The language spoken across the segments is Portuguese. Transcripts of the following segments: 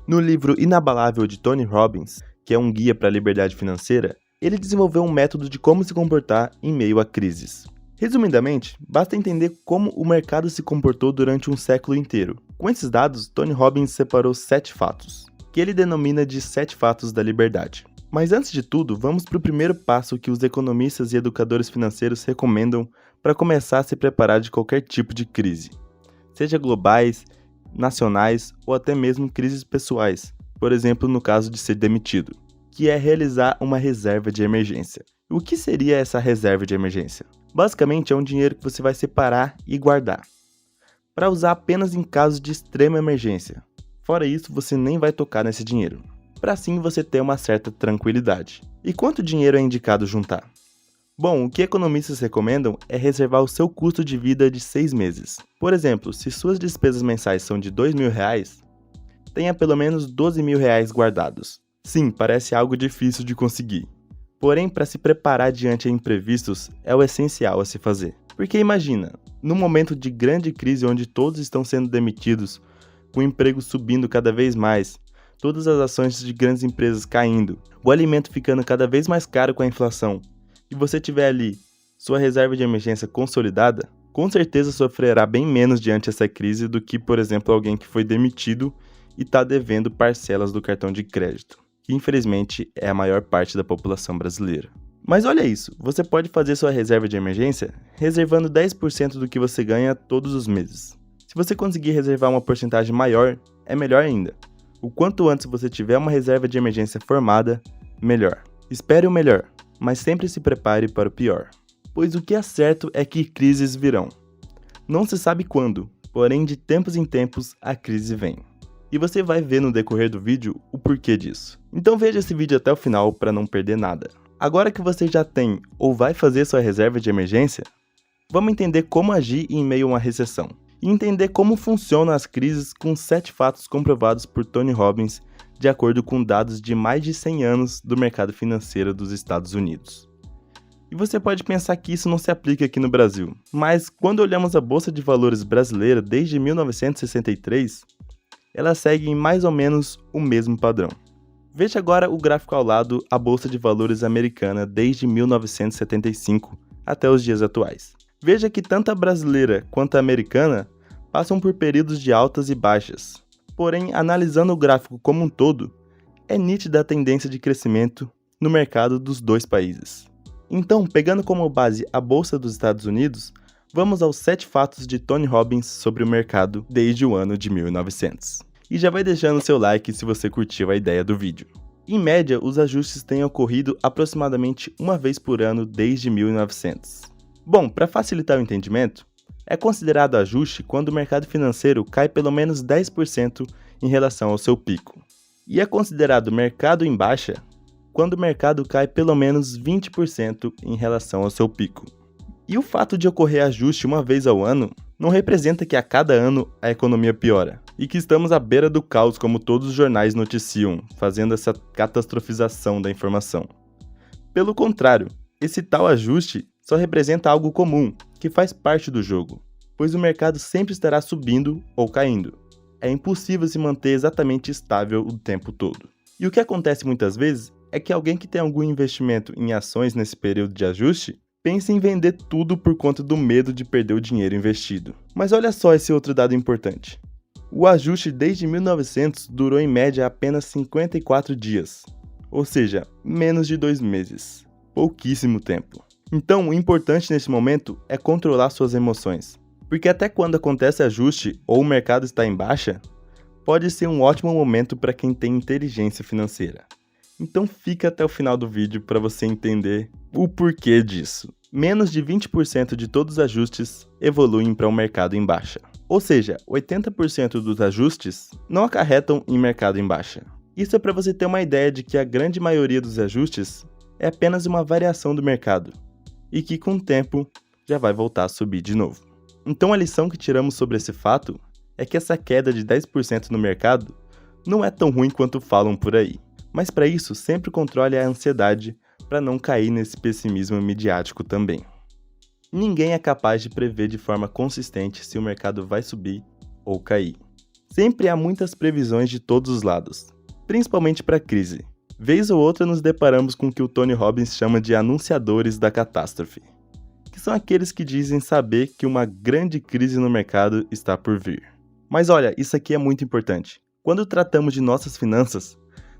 No livro Inabalável de Tony Robbins, que é um guia para a liberdade financeira, ele desenvolveu um método de como se comportar em meio a crises. Resumidamente, basta entender como o mercado se comportou durante um século inteiro. Com esses dados, Tony Robbins separou 7 fatos, que ele denomina de 7 fatos da liberdade. Mas antes de tudo, vamos para o primeiro passo que os economistas e educadores financeiros recomendam para começar a se preparar de qualquer tipo de crise, seja globais, nacionais ou até mesmo crises pessoais, por exemplo, no caso de ser demitido, que é realizar uma reserva de emergência. O que seria essa reserva de emergência? Basicamente é um dinheiro que você vai separar e guardar, para usar apenas em casos de extrema emergência. Fora isso, você nem vai tocar nesse dinheiro, para assim você ter uma certa tranquilidade. E quanto dinheiro é indicado juntar? Bom, o que economistas recomendam é reservar o seu custo de vida de 6 meses. Por exemplo, se suas despesas mensais são de R$2.000, tenha pelo menos R$12.000 guardados. Sim, parece algo difícil de conseguir. Porém, para se preparar diante de imprevistos é o essencial a se fazer. Porque imagina, num momento de grande crise onde todos estão sendo demitidos, com o emprego subindo cada vez mais, todas as ações de grandes empresas caindo, o alimento ficando cada vez mais caro com a inflação, e você tiver ali sua reserva de emergência consolidada, com certeza sofrerá bem menos diante dessa crise do que, por exemplo, alguém que foi demitido e está devendo parcelas do cartão de crédito, que infelizmente é a maior parte da população brasileira. Mas olha isso, você pode fazer sua reserva de emergência reservando 10% do que você ganha todos os meses. Se você conseguir reservar uma porcentagem maior, é melhor ainda. O quanto antes você tiver uma reserva de emergência formada, melhor. Espere o melhor, mas sempre se prepare para o pior. Pois o que é certo é que crises virão. Não se sabe quando, porém de tempos em tempos a crise vem. E você vai ver no decorrer do vídeo o porquê disso. Então veja esse vídeo até o final para não perder nada. Agora que você já tem ou vai fazer sua reserva de emergência, vamos entender como agir em meio a uma recessão. E entender como funcionam as crises com 7 fatos comprovados por Tony Robbins de acordo com dados de mais de 100 anos do mercado financeiro dos Estados Unidos. E você pode pensar que isso não se aplica aqui no Brasil, mas quando olhamos a Bolsa de Valores brasileira desde 1963, ela segue em mais ou menos o mesmo padrão. Veja agora o gráfico ao lado, a Bolsa de Valores americana desde 1975 até os dias atuais. Veja que tanto a brasileira quanto a americana passam por períodos de altas e baixas. Porém, analisando o gráfico como um todo, é nítida a tendência de crescimento no mercado dos dois países. Então, pegando como base a Bolsa dos Estados Unidos, vamos aos 7 fatos de Tony Robbins sobre o mercado desde o ano de 1900. E já vai deixando seu like se você curtiu a ideia do vídeo. Em média, os ajustes têm ocorrido aproximadamente uma vez por ano desde 1900. Bom, para facilitar o entendimento, é considerado ajuste quando o mercado financeiro cai pelo menos 10% em relação ao seu pico. E é considerado mercado em baixa quando o mercado cai pelo menos 20% em relação ao seu pico. E o fato de ocorrer ajuste uma vez ao ano não representa que a cada ano a economia piora e que estamos à beira do caos como todos os jornais noticiam, fazendo essa catastrofização da informação. Pelo contrário, esse tal ajuste só representa algo comum, que faz parte do jogo, pois o mercado sempre estará subindo ou caindo. É impossível se manter exatamente estável o tempo todo. E o que acontece muitas vezes é que alguém que tem algum investimento em ações nesse período de ajuste pensa em vender tudo por conta do medo de perder o dinheiro investido. Mas olha só esse outro dado importante. O ajuste desde 1900 durou em média apenas 54 dias, ou seja, menos de 2 meses. Pouquíssimo tempo. Então, o importante nesse momento é controlar suas emoções, porque até quando acontece ajuste ou o mercado está em baixa, pode ser um ótimo momento para quem tem inteligência financeira. Então fica até o final do vídeo para você entender o porquê disso. Menos de 20% de todos os ajustes evoluem para um mercado em baixa. Ou seja, 80% dos ajustes não acarretam em mercado em baixa. Isso é para você ter uma ideia de que a grande maioria dos ajustes é apenas uma variação do mercado e que com o tempo já vai voltar a subir de novo. Então a lição que tiramos sobre esse fato é que essa queda de 10% no mercado não é tão ruim quanto falam por aí. Mas para isso, sempre controle a ansiedade para não cair nesse pessimismo midiático também. Ninguém é capaz de prever de forma consistente se o mercado vai subir ou cair. Sempre há muitas previsões de todos os lados, principalmente para a crise. Vez ou outra nos deparamos com o que o Tony Robbins chama de anunciadores da catástrofe, que são aqueles que dizem saber que uma grande crise no mercado está por vir. Mas olha, isso aqui é muito importante. Quando tratamos de nossas finanças,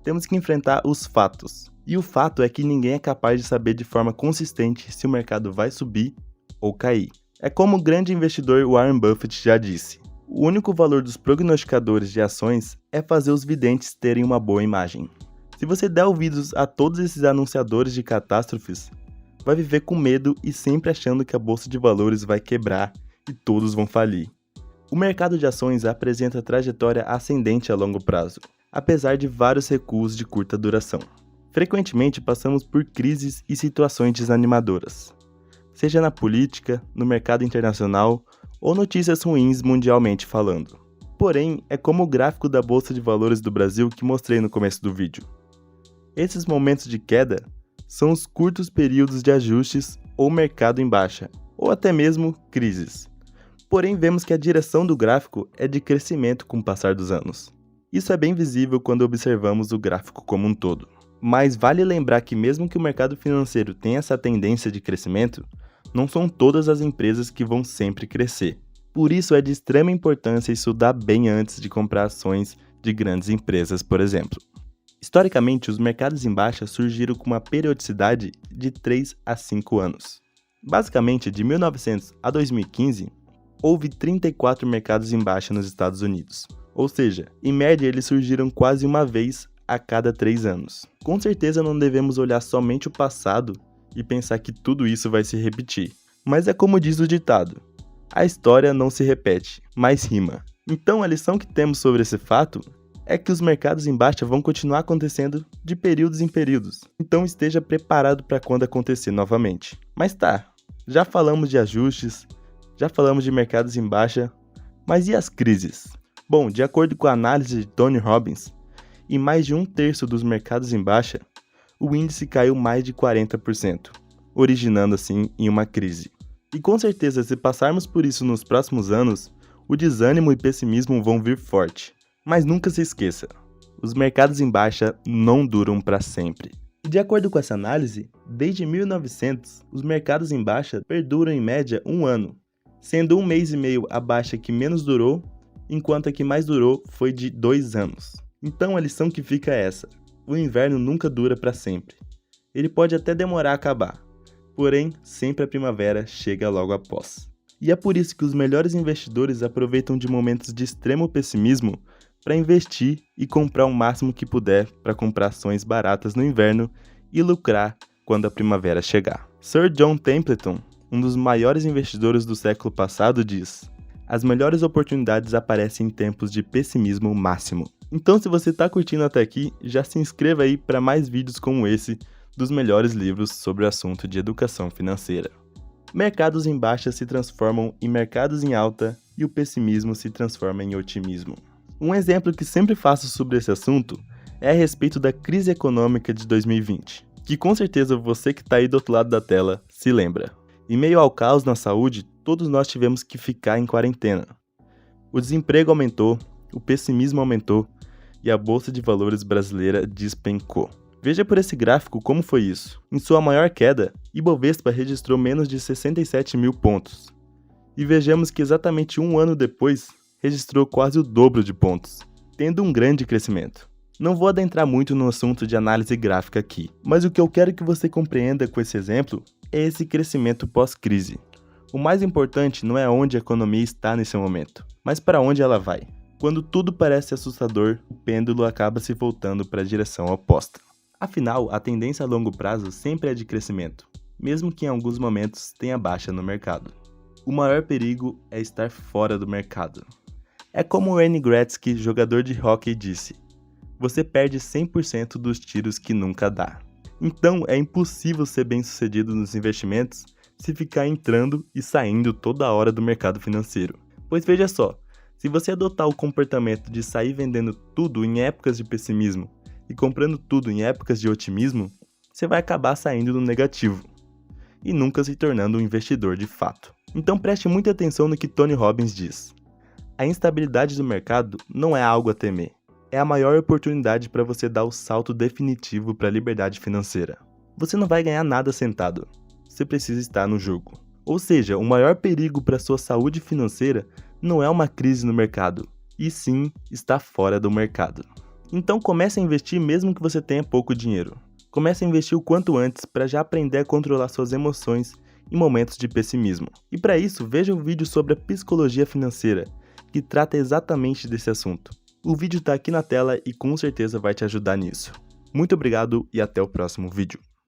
temos que enfrentar os fatos. E o fato é que ninguém é capaz de saber de forma consistente se o mercado vai subir ou cair. É como o grande investidor Warren Buffett já disse: o único valor dos prognosticadores de ações é fazer os videntes terem uma boa imagem. Se você der ouvidos a todos esses anunciadores de catástrofes, vai viver com medo e sempre achando que a bolsa de valores vai quebrar e todos vão falir. O mercado de ações apresenta trajetória ascendente a longo prazo, apesar de vários recuos de curta duração. Frequentemente passamos por crises e situações desanimadoras, seja na política, no mercado internacional ou notícias ruins mundialmente falando. Porém, é como o gráfico da Bolsa de Valores do Brasil que mostrei no começo do vídeo. Esses momentos de queda são os curtos períodos de ajustes ou mercado em baixa, ou até mesmo crises. Porém, vemos que a direção do gráfico é de crescimento com o passar dos anos. Isso é bem visível quando observamos o gráfico como um todo. Mas vale lembrar que mesmo que o mercado financeiro tenha essa tendência de crescimento, não são todas as empresas que vão sempre crescer. Por isso é de extrema importância estudar bem antes de comprar ações de grandes empresas, por exemplo. Historicamente, os mercados em baixa surgiram com uma periodicidade de 3 a 5 anos. Basicamente, de 1900 a 2015, houve 34 mercados em baixa nos Estados Unidos. Ou seja, em média eles surgiram quase uma vez a cada 3 anos. Com certeza não devemos olhar somente o passado e pensar que tudo isso vai se repetir. Mas é como diz o ditado: a história não se repete, mas rima. Então a lição que temos sobre esse fato é que os mercados em baixa vão continuar acontecendo de períodos em períodos. Então esteja preparado para quando acontecer novamente. Mas tá, já falamos de ajustes, já falamos de mercados em baixa, mas e as crises? Bom, de acordo com a análise de Tony Robbins, em mais de 1/3 dos mercados em baixa, o índice caiu mais de 40%, originando assim em uma crise. E com certeza, se passarmos por isso nos próximos anos, o desânimo e pessimismo vão vir forte. Mas nunca se esqueça, os mercados em baixa não duram para sempre. E de acordo com essa análise, desde 1900, os mercados em baixa perduram em média 1 ano, sendo 1 mês e meio a baixa que menos durou, enquanto a que mais durou foi de 2 anos. Então a lição que fica é essa: o inverno nunca dura para sempre. Ele pode até demorar a acabar, porém sempre a primavera chega logo após. E é por isso que os melhores investidores aproveitam de momentos de extremo pessimismo para investir e comprar o máximo que puder para comprar ações baratas no inverno e lucrar quando a primavera chegar. Sir John Templeton, um dos maiores investidores do século passado, diz: as melhores oportunidades aparecem em tempos de pessimismo máximo. Então, se você está curtindo até aqui, já se inscreva aí para mais vídeos como esse dos melhores livros sobre o assunto de educação financeira. Mercados em baixa se transformam em mercados em alta e o pessimismo se transforma em otimismo. Um exemplo que sempre faço sobre esse assunto é a respeito da crise econômica de 2020, que com certeza você que está aí do outro lado da tela se lembra. Em meio ao caos na saúde, todos nós tivemos que ficar em quarentena. O desemprego aumentou, o pessimismo aumentou e a Bolsa de Valores brasileira despencou. Veja por esse gráfico como foi isso. Em sua maior queda, Ibovespa registrou menos de 67 mil pontos. E vejamos que exatamente 1 ano depois, registrou quase o dobro de pontos, tendo um grande crescimento. Não vou adentrar muito no assunto de análise gráfica aqui, mas o que eu quero que você compreenda com esse exemplo é esse crescimento pós-crise. O mais importante não é onde a economia está nesse momento, mas para onde ela vai. Quando tudo parece assustador, o pêndulo acaba se voltando para a direção oposta. Afinal, a tendência a longo prazo sempre é de crescimento, mesmo que em alguns momentos tenha baixa no mercado. O maior perigo é estar fora do mercado. É como o Wayne Gretzky, jogador de hóquei, disse: você perde 100% dos tiros que nunca dá. Então é impossível ser bem-sucedido nos investimentos se ficar entrando e saindo toda hora do mercado financeiro. Pois veja só, se você adotar o comportamento de sair vendendo tudo em épocas de pessimismo e comprando tudo em épocas de otimismo, você vai acabar saindo no negativo e nunca se tornando um investidor de fato. Então preste muita atenção no que Tony Robbins diz: A instabilidade do mercado não é algo a temer. É a maior oportunidade para você dar o salto definitivo para a liberdade financeira. Você não vai ganhar nada sentado. Você precisa estar no jogo. Ou seja, o maior perigo para sua saúde financeira não é uma crise no mercado, e sim estar fora do mercado. Então comece a investir mesmo que você tenha pouco dinheiro. Comece a investir o quanto antes para já aprender a controlar suas emoções em momentos de pessimismo. E para isso, veja o vídeo sobre a psicologia financeira, que trata exatamente desse assunto. O vídeo está aqui na tela e com certeza vai te ajudar nisso. Muito obrigado e até o próximo vídeo.